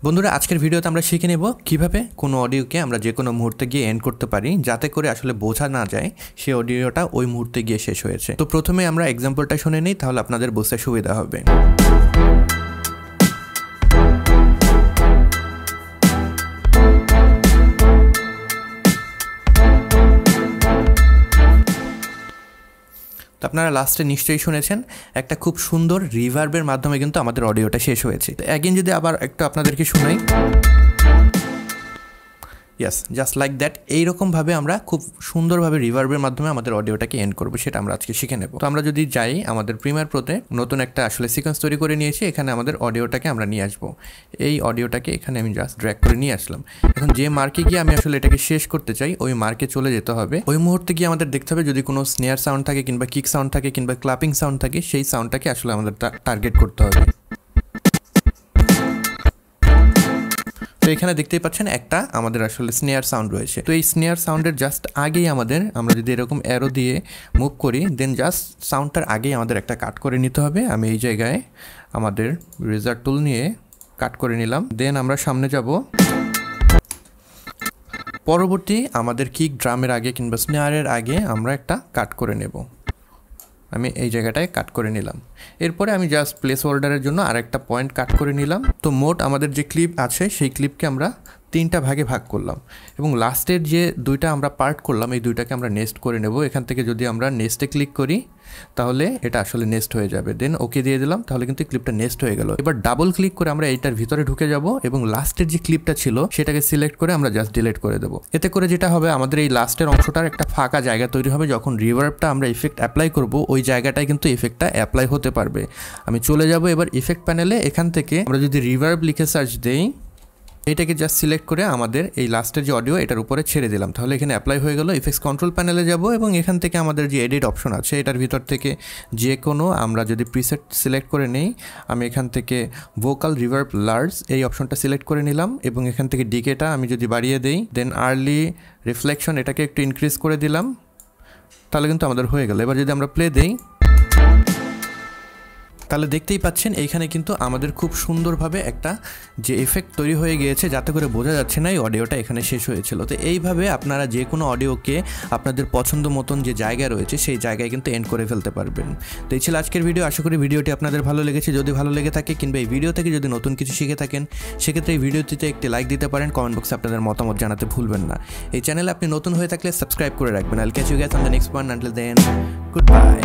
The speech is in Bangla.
বন্ধুরা আজকের ভিডিওতে আমরা শিখে নেব কিভাবে কোনো অডিওকে আমরা যে কোনো মুহূর্তে গিয়ে এন্ড করতে পারি যাতে করে আসলে বোঝা না যায় সেই অডিওটা ওই মুহূর্তে গিয়ে শেষ হয়েছে। তো প্রথমে আমরা एग्जांपलটা শুনে নেই, তাহলে আপনাদের বুঝতে সুবিধা হবে। তো আপনারা লাস্টে নিশ্চয়ই শুনেছেন একটা খুব সুন্দর রিভার্বের মাধ্যমে কিন্তু আমাদের অডিওটা শেষ হয়েছে। তো अगेन যদি আবার একটু আপনাদেরকে শোনাই, यस জাস্ট লাইক দ্যাট, এই রকম ভাবে আমরা খুব সুন্দরভাবে রিভার্বের মাধ্যমে আমাদের অডিওটাকে এন্ড করব, সেটা আমরা আজকে শিখে নেব। তো আমরা যদি যাই আমাদের প্রিমিয়ার প্রোতে নতুন একটা আসলে সিকোয়েন্স তৈরি করে নিয়েছি, এখানে আমাদের অডিওটাকে আমরা নিয়ে আসব। এই অডিওটাকে এখানে আমি জাস্ট ড্র্যাগ করে নিয়ে আসলাম। এখন যে মার্কে গিয়ে আমি আসলে এটাকে শেষ করতে চাই ওই মার্কে চলে যেতে হবে। ওই মুহূর্তে গিয়ে আমাদের দেখতে হবে যদি কোনো স্নেয়ার সাউন্ড থাকে কিংবা কিক সাউন্ড থাকে কিংবা ক্ল্যাপিং সাউন্ড থাকে, সেই সাউন্ডটাকে আসলে আমাদের টার্গেট করতে হবে। তো এখানে দেখতেই পাচ্ছেন একটা আমাদের আসলে স্নেয়ার সাউন্ড রয়েছে। তো এই স্নেয়ার সাউন্ডের জাস্ট আগেই আমরা যদি এরকম অ্যারো দিয়ে মুভ করি, দেন জাস্ট সাউন্ডটার আগেই আমাদের একটা কাট করে নিতে হবে। আমি এই জায়গায় আমাদের রেজার টুল নিয়ে কাট করে নিলাম। দেন আমরা সামনে যাব, পরবর্তী আমাদের কিক ড্রামের আগে কিংবা স্নেয়ারের আগে আমরা একটা কাট করে নেব। আমি এই জায়গাটায় কাট করে নিলাম। এরপরে আমি জাস্ট প্লেস হোল্ডারের জন্য আরেকটা পয়েন্ট কাট করে নিলাম। তো মোট আমাদের যে ক্লিপ আছে সেই ক্লিপকে আমরা তিনটা ভাগে ভাগ করলাম এবং লাস্টের যে দুইটা আমরা পার্ট করলাম এই দুইটাকে আমরা নেস্ট করে নেব। এখান থেকে যদি আমরা নেস্টে ক্লিক করি তাহলে এটা আসলে নেস্ট হয়ে যাবে। দেন ওকে দিয়ে দিলাম, তাহলে কিন্তু ক্লিপটা নেস্ট হয়ে গেল। এবার ডাবল ক্লিক করে আমরা এইটার ভিতরে ঢুকে যাব এবং লাস্টের যে ক্লিপটা ছিল সেটাকে সিলেক্ট করে আমরা জাস্ট ডিলিট করে দেবো। এতে করে যেটা হবে, আমাদের এই লাস্টের অংশটার একটা ফাঁকা জায়গা তৈরি হবে। যখন রিভার্বটা আমরা ইফেক্ট অ্যাপ্লাই করব ওই জায়গাটায় কিন্তু ইফেক্টটা অ্যাপ্লাই হতে পারবে। আমি চলে যাব এবার ইফেক্ট প্যানেলে। এখান থেকে আমরা যদি রিভার্ব লিখে সার্চ দেই, এটাকে জাস্ট সিলেক্ট করে আমাদের এই লাস্টের যে অডিও এটার উপরে ছেড়ে দিলাম, তাহলে এখানে অ্যাপ্লাই হয়ে গেল। ইফেক্টস কন্ট্রোল প্যানেলে যাব এবং এখান থেকে আমাদের যে এডিট অপশন আছে এটার ভিতর থেকে যে কোনো আমরা যদি প্রিসেট সিলেক্ট করে নেই, আমি এখান থেকে ভোকাল রিভার্ব লার্জ এই অপশনটা সিলেক্ট করে নিলাম এবং এখান থেকে ডিকেটা আমি যদি বাড়িয়ে দেই, দেন আর্লি রিফ্লেকশন এটাকে একটু ইনক্রিজ করে দিলাম, তাহলে কিন্তু আমাদের হয়ে গেল। এবার যদি আমরা প্লে দেই, তাহলে দেখতেই পাচ্ছেন এইখানে কিন্তু আমাদের খুব সুন্দরভাবে একটা যে এফেক্ট তৈরি হয়ে গিয়েছে, যাতে করে বোঝা যাচ্ছে না এই অডিওটা এখানে শেষ হয়েছিল। তো এইভাবে আপনারা যে কোনো অডিওকে আপনাদের পছন্দ মতন যে জায়গা রয়েছে সেই জায়গায় কিন্তু এন্ড করে ফেলতে পারবেন। তো এই ছিল আজকের ভিডিও। আশা করি ভিডিওটি আপনাদের ভালো লেগেছে। যদি ভালো লেগে থাকে কিংবা এই ভিডিও থেকে যদি নতুন কিছু শিখে থাকেন, সেক্ষেত্রে এই ভিডিওটিতে একটি লাইক দিতে পারেন। কমেন্ট বক্সে আপনাদের মতামত জানাতে ভুলবেন না। এই চ্যানেলে আপনি নতুন হয়ে থাকলে সাবস্ক্রাইব করে রাখবেন। I'll catch you guys on the next one. Until then, good by.